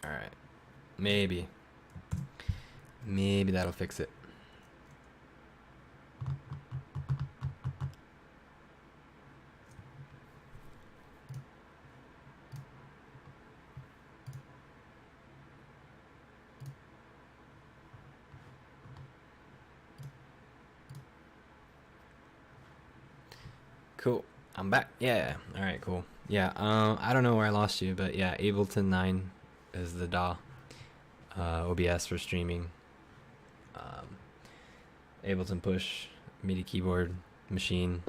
Alright. Maybe. Maybe that'll fix it. Cool. I'm back. Yeah. Alright, cool. Yeah, I don't know where I lost you, but yeah, Ableton 9 is the DAW. OBS for streaming. Um, Ableton Push, MIDI keyboard, machine.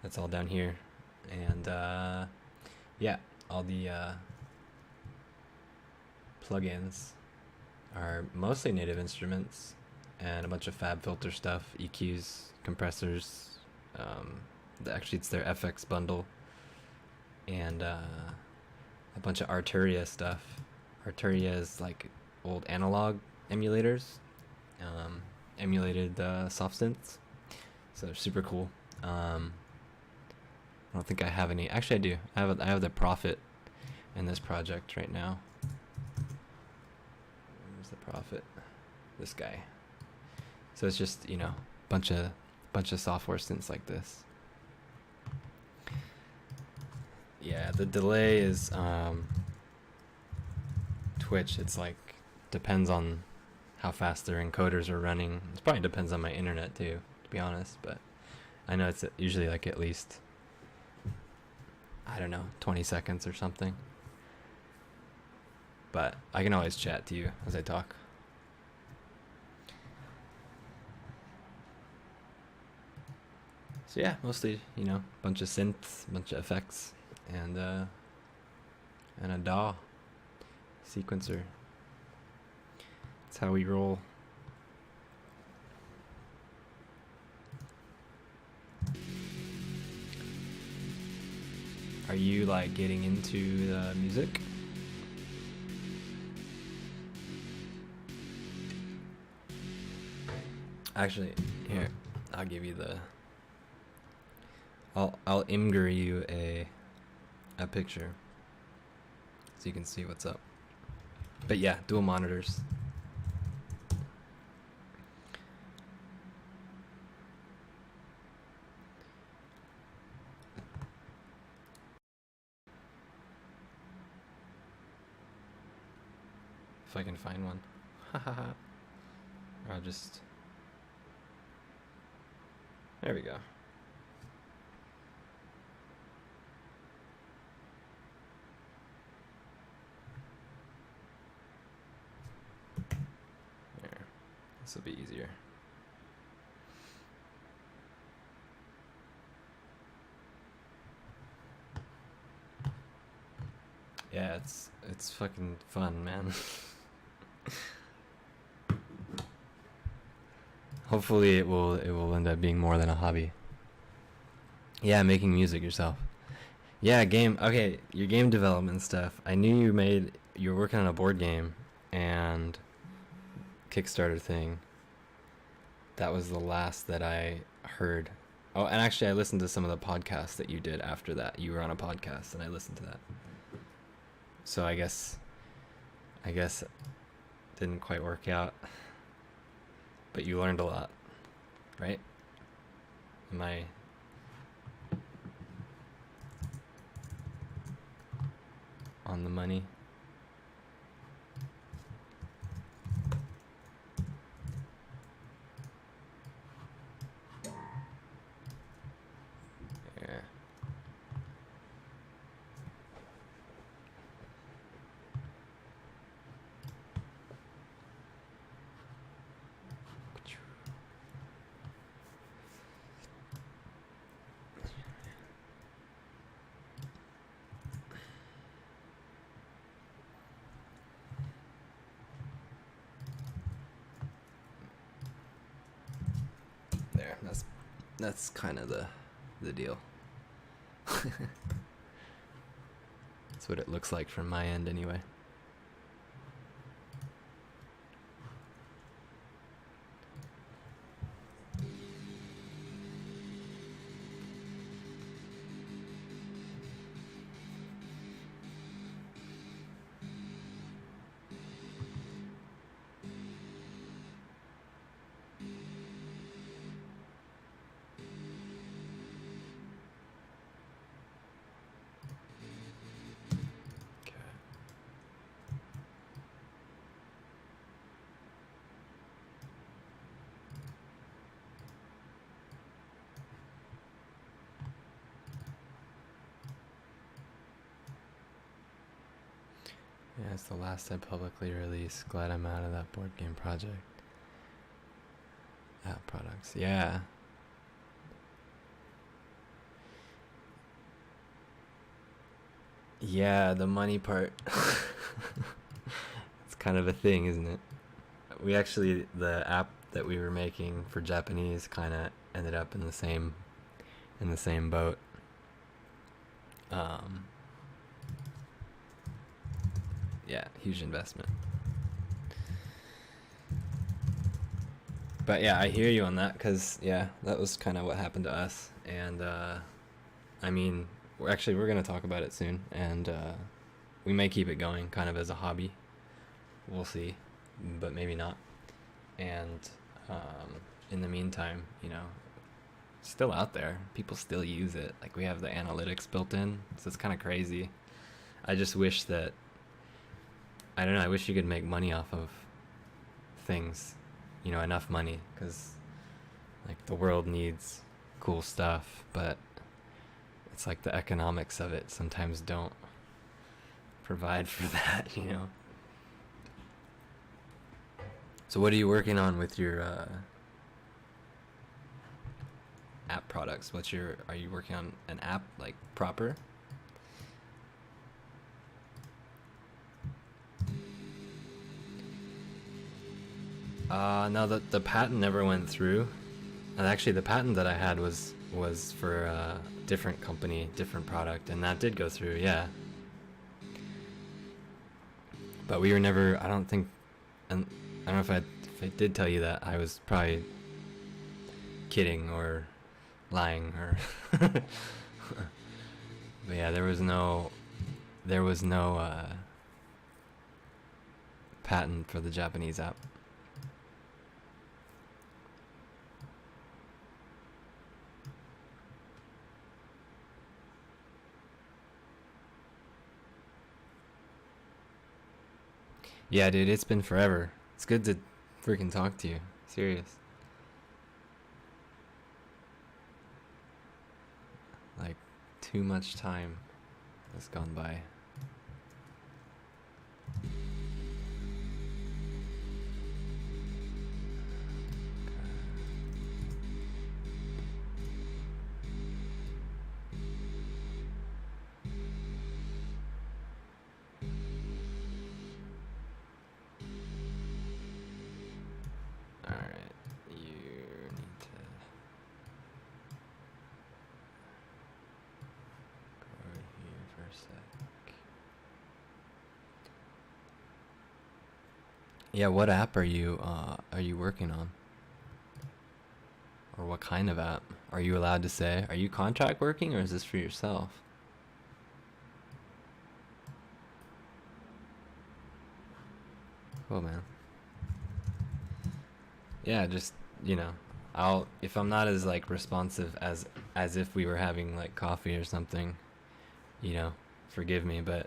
That's all down here. And yeah, all the plugins are mostly Native Instruments and a bunch of FabFilter stuff, EQs, compressors. Actually, it's their FX bundle, and a bunch of Arturia stuff. Arturia is like old analog emulators, emulated soft synths, so they're super cool. I don't think I have any. Actually, I do. I have the Prophet in this project right now. Where's the Prophet? This guy. So it's just, you know, bunch of software synths like this. Yeah, the delay is Twitch. It's like depends on how fast their encoders are running. It probably depends on my internet too, to be honest. But I know it's usually like at least, I don't know, 20 seconds or something. But I can always chat to you as I talk. So yeah, mostly, you know, bunch of synths, bunch of effects, and a DAW sequencer. That's how we roll. Are you like getting into the music? Actually, here, I'll give you the. I'll imgur you a picture so you can see what's up. But yeah, dual monitors. If I can find one. Or I'll just. There we go. There. This will be easier. Yeah, it's fucking fun, man. Hopefully it will end up being more than a hobby. Yeah, making music yourself. Yeah, game. Okay, your game development stuff. I knew you were working on a board game and Kickstarter thing. That was the last that I heard. Oh, and actually I listened to some of the podcasts that you did after that. You were on a podcast and I listened to that. So I guess it didn't quite work out. But you learned a lot, right? Am I on the money? Yeah. There, that's kind of the deal. That's what it looks like from my end anyway. Yeah, it's the last I publicly released. Glad I'm out of that board game project. App products. Yeah. Yeah, the money part. It's kind of a thing, isn't it? We actually, the app that we were making for Japanese kind of ended up in the same boat. Um, yeah, huge investment. But yeah, I hear you on that because yeah, that was kind of what happened to us. And I mean, we're gonna talk about it soon, and we may keep it going, kind of as a hobby. We'll see, but maybe not. And in the meantime, still out there. People still use it. Like we have the analytics built in, so it's kind of crazy. I just wish that I don't know. I wish you could make money off of things, enough money, because like the world needs cool stuff, but it's like the economics of it sometimes don't provide for that. So what are you working on with your app products? Are you working on an app like proper? No, the patent never went through. And actually the patent that I had was for a different company, different product, and that did go through, yeah. But we were never, I don't think, and I don't know if I did tell you that, I was probably kidding or lying or but yeah, there was no patent for the Japanese app. Yeah, dude, it's been forever. It's good to freaking talk to you. Serious. Like, too much time has gone by. Alright, you need to go over here for a sec. Yeah, what app are you working on? Or what kind of app? Are you allowed to say? Are you contract working or is this for yourself? Cool, man. Yeah, just, I'll if I'm not as like responsive as if we were having like coffee or something, you know, forgive me, but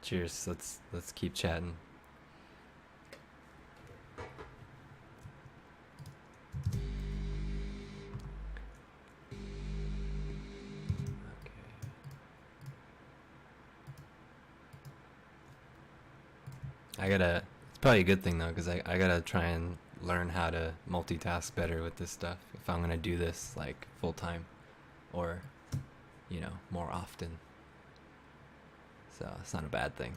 cheers. Let's keep chatting. It's probably a good thing though, because I gotta try and learn how to multitask better with this stuff if I'm gonna do this like full time or, more often. So it's not a bad thing.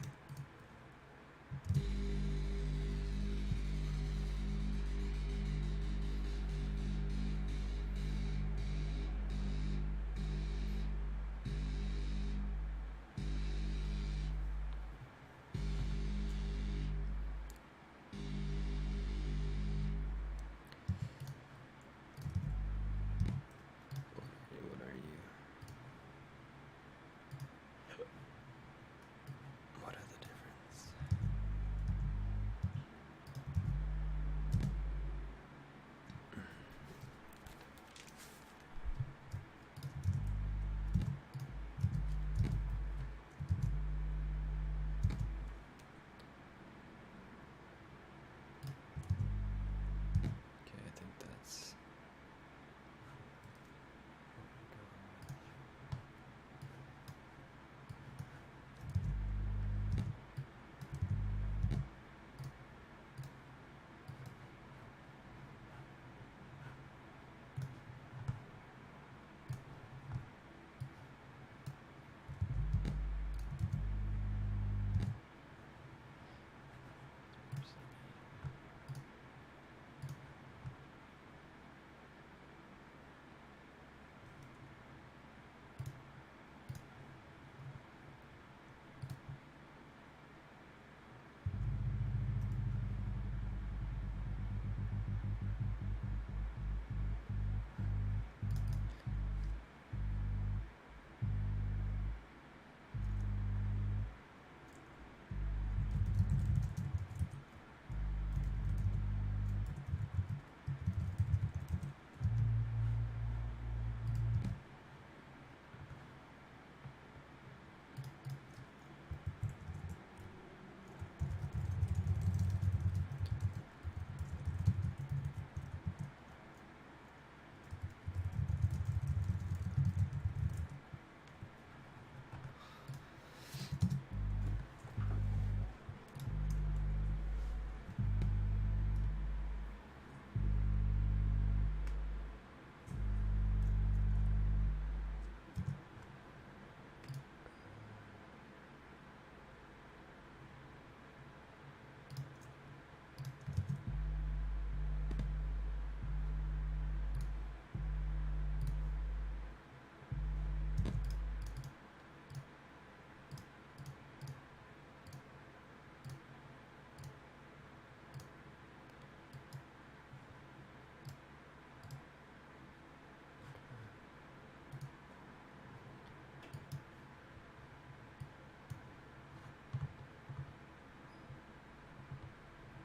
What are you? What are the difference?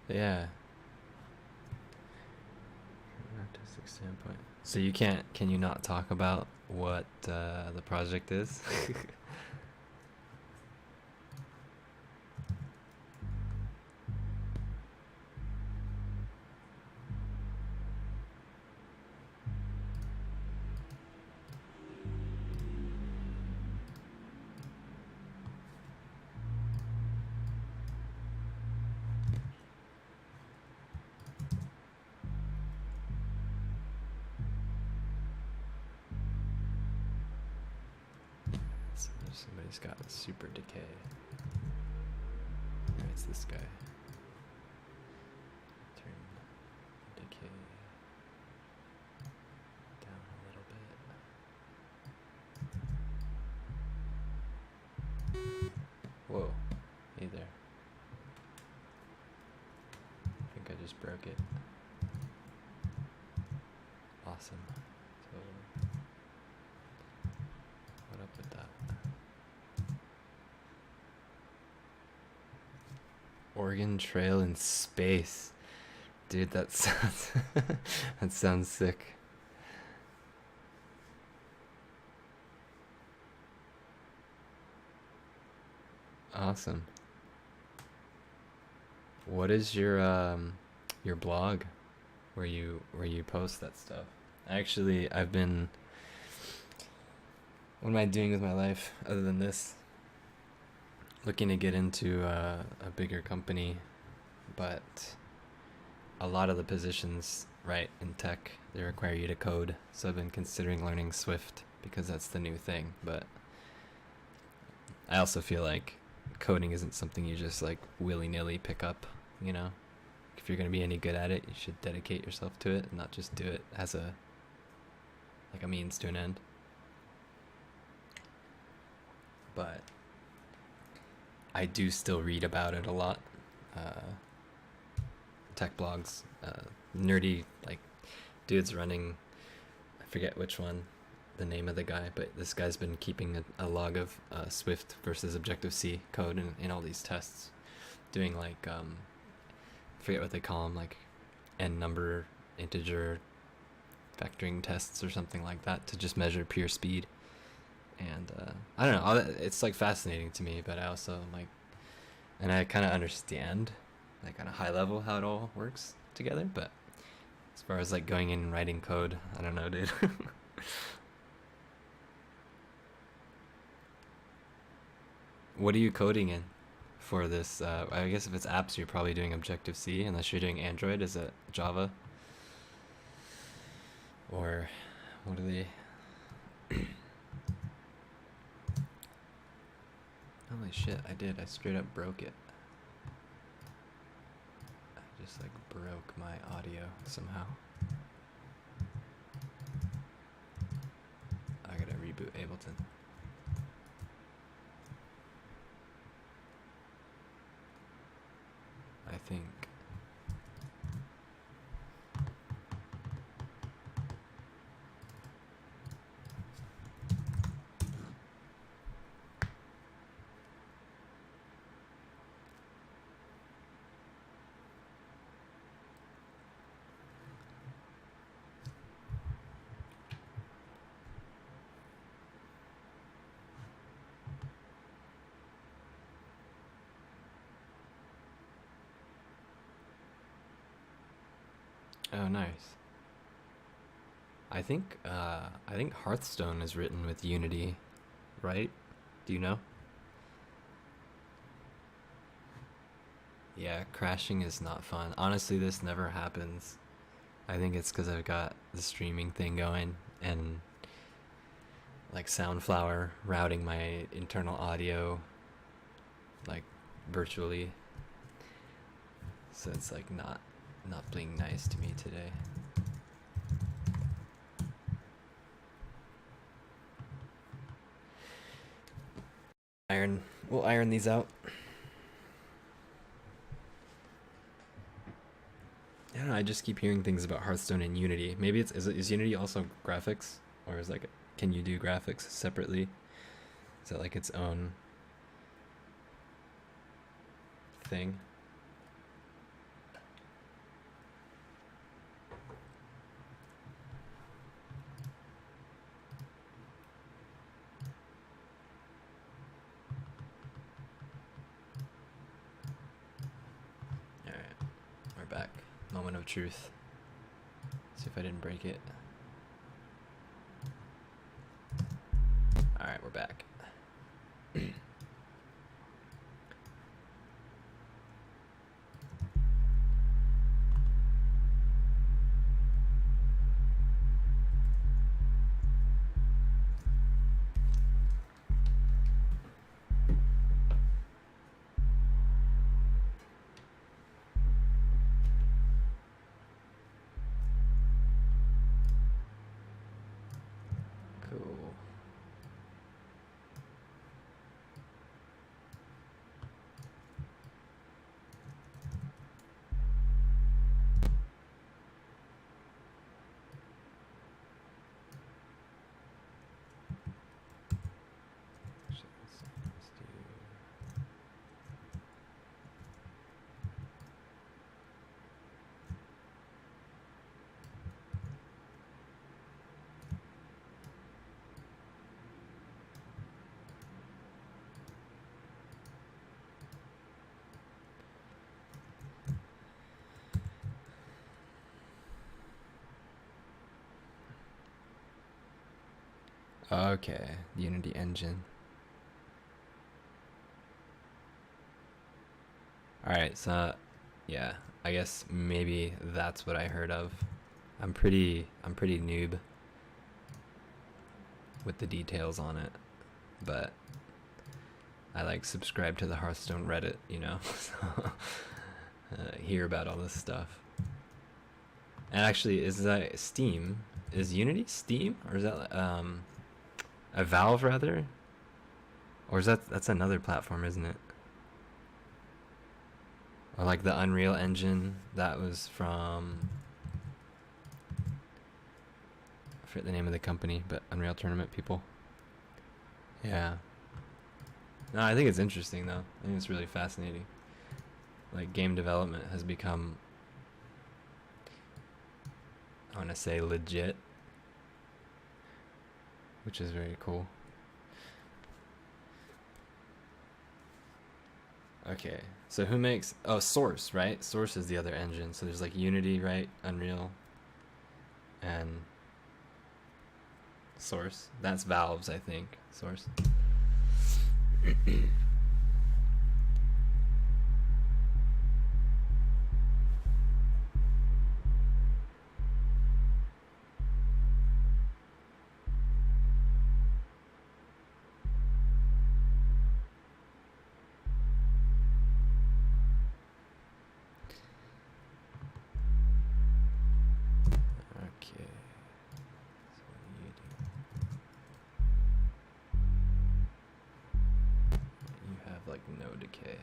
Yeah. From an artistic standpoint. So you can't, can you not talk about what the project is? So somebody's got super decay. Alright, it's this guy. Turn decay down a little bit. Whoa, hey there. I think I just broke it. Awesome. So, what up with that? Oregon Trail in space. Dude, that sounds that sounds sick. Awesome. What is your blog where you post that stuff? Actually, I've been, what am I doing with my life other than this? Looking to get into a bigger company, but a lot of the positions, right, in tech, they require you to code. So I've been considering learning Swift because that's the new thing. But I also feel like coding isn't something you just like willy-nilly pick up, you know? If you're going to be any good at it, you should dedicate yourself to it and not just do it as a like a means to an end. But I do still read about it a lot. Uh, Tech blogs, nerdy like dudes running. I forget which one, the name of the guy, but this guy's been keeping a log of Swift versus Objective C code in all these tests, doing like I forget what they call them, like n number integer vectoring tests or something like that to just measure pure speed. And I don't know, it's like fascinating to me, but I also am like, and I kind of understand like on a high level how it all works together, but as far as like going in and writing code, I don't know, dude. What are you coding in for this? I guess if it's apps, you're probably doing Objective C, unless you're doing Android. Is it Java or what are they? Holy shit! I did. I straight up broke it. I just like broke my audio somehow. I gotta reboot Ableton. I think. Oh, nice. I think Hearthstone is written with Unity, right? Do you know? Yeah, crashing is not fun. Honestly, this never happens. I think it's because I've got the streaming thing going and like Soundflower routing my internal audio like virtually. So it's like not being nice to me today. We'll iron these out. I don't know, I just keep hearing things about Hearthstone and Unity. Maybe is Unity also graphics, or is like can you do graphics separately? Is that like its own thing? back. Moment of truth. See if I didn't break it. Alright, we're back. Cool. Let's do. Okay, Unity engine. Alright, so yeah, I guess maybe that's what I heard of. I'm pretty noob with the details on it, but I like subscribe to the Hearthstone Reddit, you know, so hear about all this stuff. And actually, is that Steam? Is Unity Steam, or is that a Valve rather, or is that's another platform, isn't it? Or like the Unreal Engine, that was from, I forget the name of the company, but Unreal Tournament people. Yeah. No, I think it's interesting though. I think it's really fascinating. Like game development has become, I want to say, legit, which is very cool. Okay, so who makes, oh, Source, right? Source is the other engine. So there's like Unity, right? Unreal, and Source. That's Valve's, I think. Source. Okay. So what do you do? You have like no decay.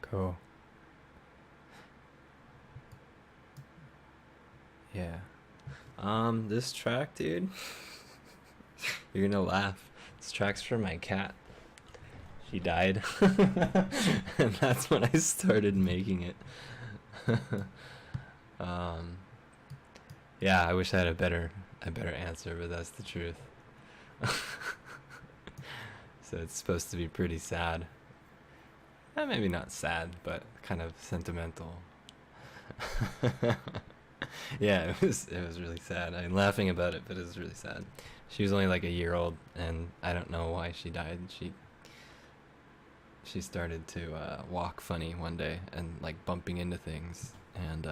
Cool. Yeah. This track, dude, you're gonna laugh. This track's for my cat. She died. And that's when I started making it. um, yeah, I wish I had a better answer, but that's the truth. So it's supposed to be pretty sad. Maybe not sad, but kind of sentimental. Yeah, it was really sad. I'm laughing about it, but it was really sad. She was only like a year old, and I don't know why she died. She started to walk funny one day and like bumping into things, and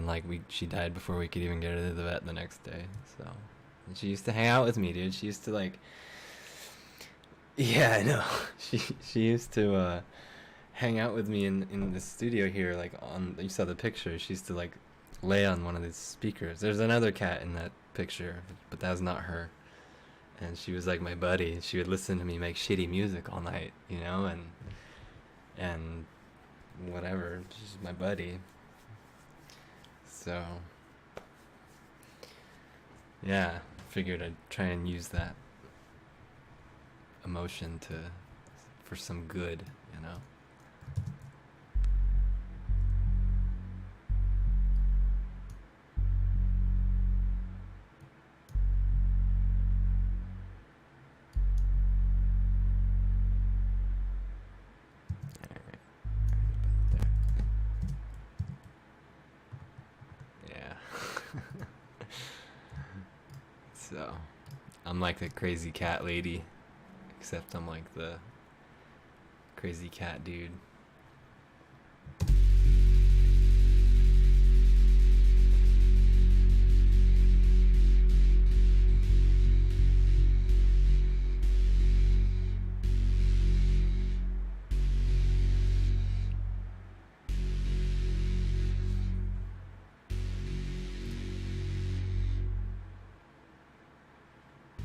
like she died before we could even get her to the vet the next day. So, and she used to hang out with me, dude. She used to like, yeah, I know. She used to hang out with me in the studio here, like on, you saw the picture. She used to like lay on one of these speakers. There's another cat in that picture, but that's not her. and she was like my buddy. She would listen to me make shitty music all night, you know, and whatever. She's my buddy. So yeah, figured I'd try and use that emotion for some good, you know. Yeah. So, I'm like the crazy cat lady, except I'm like the crazy cat dude.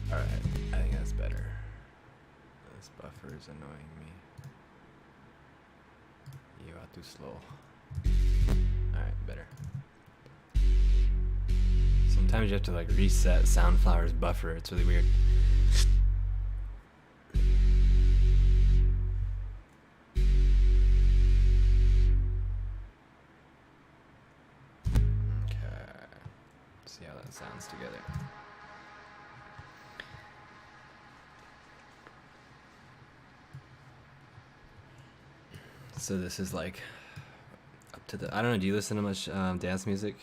Alright, I think that's better. This buffer is annoying me. You are too slow. Alright, better. Sometimes you have to like reset Soundflower's buffer, it's really weird. Okay. See how that sounds together. So this is like up to the, I don't know, do you listen to much dance music?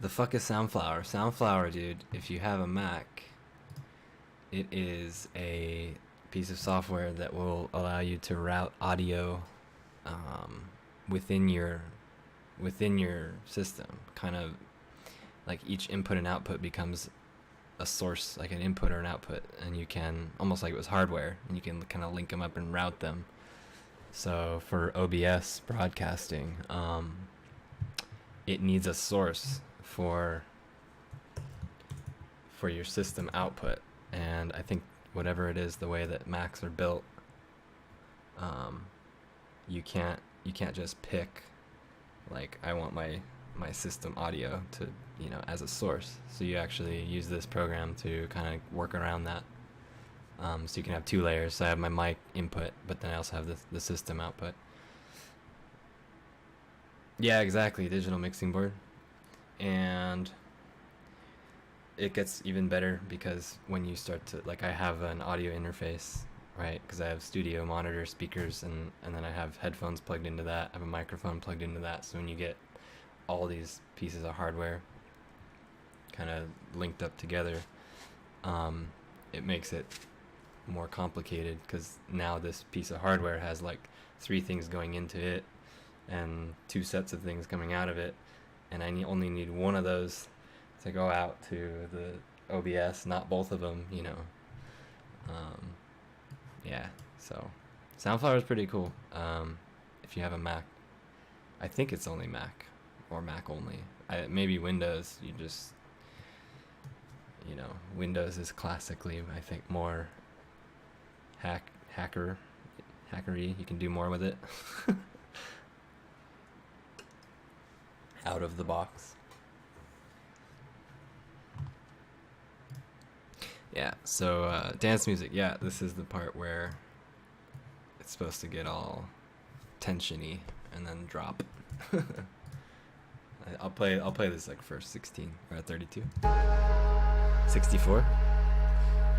The fuck is Soundflower? Soundflower, dude, if you have a Mac, it is a piece of software that will allow you to route audio within your system. Kind of like each input and output becomes a source, like an input or an output, and you can, almost like it was hardware, and you can kind of link them up and route them. So for OBS broadcasting, it needs a source for your system output, and I think whatever it is, the way that Macs are built, you can't just pick like I want my system audio to, you know, as a source. So you actually use this program to kind of work around that. So you can have two layers. So I have my mic input, but then I also have the system output. Yeah, exactly, digital mixing board. And it gets even better because when you start to, like, I have an audio interface, right? Because I have studio monitor speakers, and then I have headphones plugged into that. I have a microphone plugged into that. So when you get all these pieces of hardware kind of linked up together, it makes it more complicated, because now this piece of hardware has like 3 things going into it and 2 sets of things coming out of it, and I only need one of those to go out to the OBS, not both of them, you know. Yeah, so Soundflower is pretty cool. If you have a Mac, I think it's only Mac or Mac only. Maybe Windows, you just, you know, Windows is classically, I think, more hackery. You can do more with it. Out of the box. Yeah, so dance music, yeah, this is the part where it's supposed to get all tensiony and then drop. I'll play this like first 16 or 32. 64. You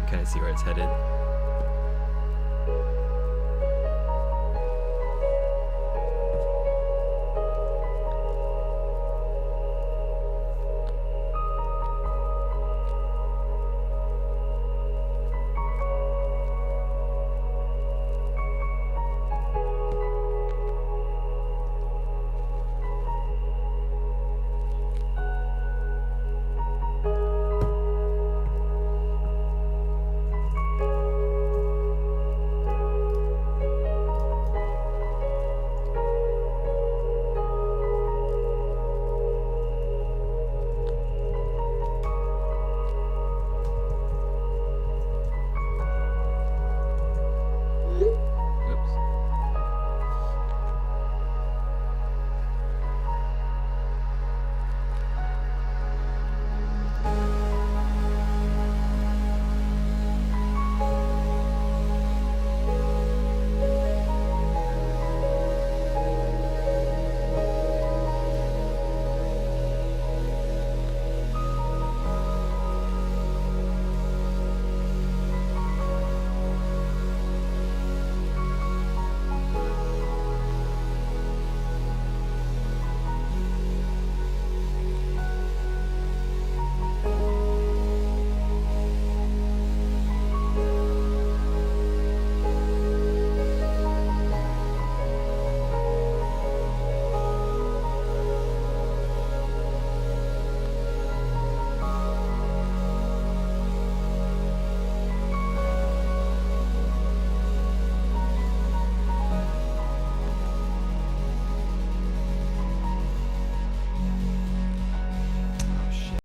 kind of see where it's headed.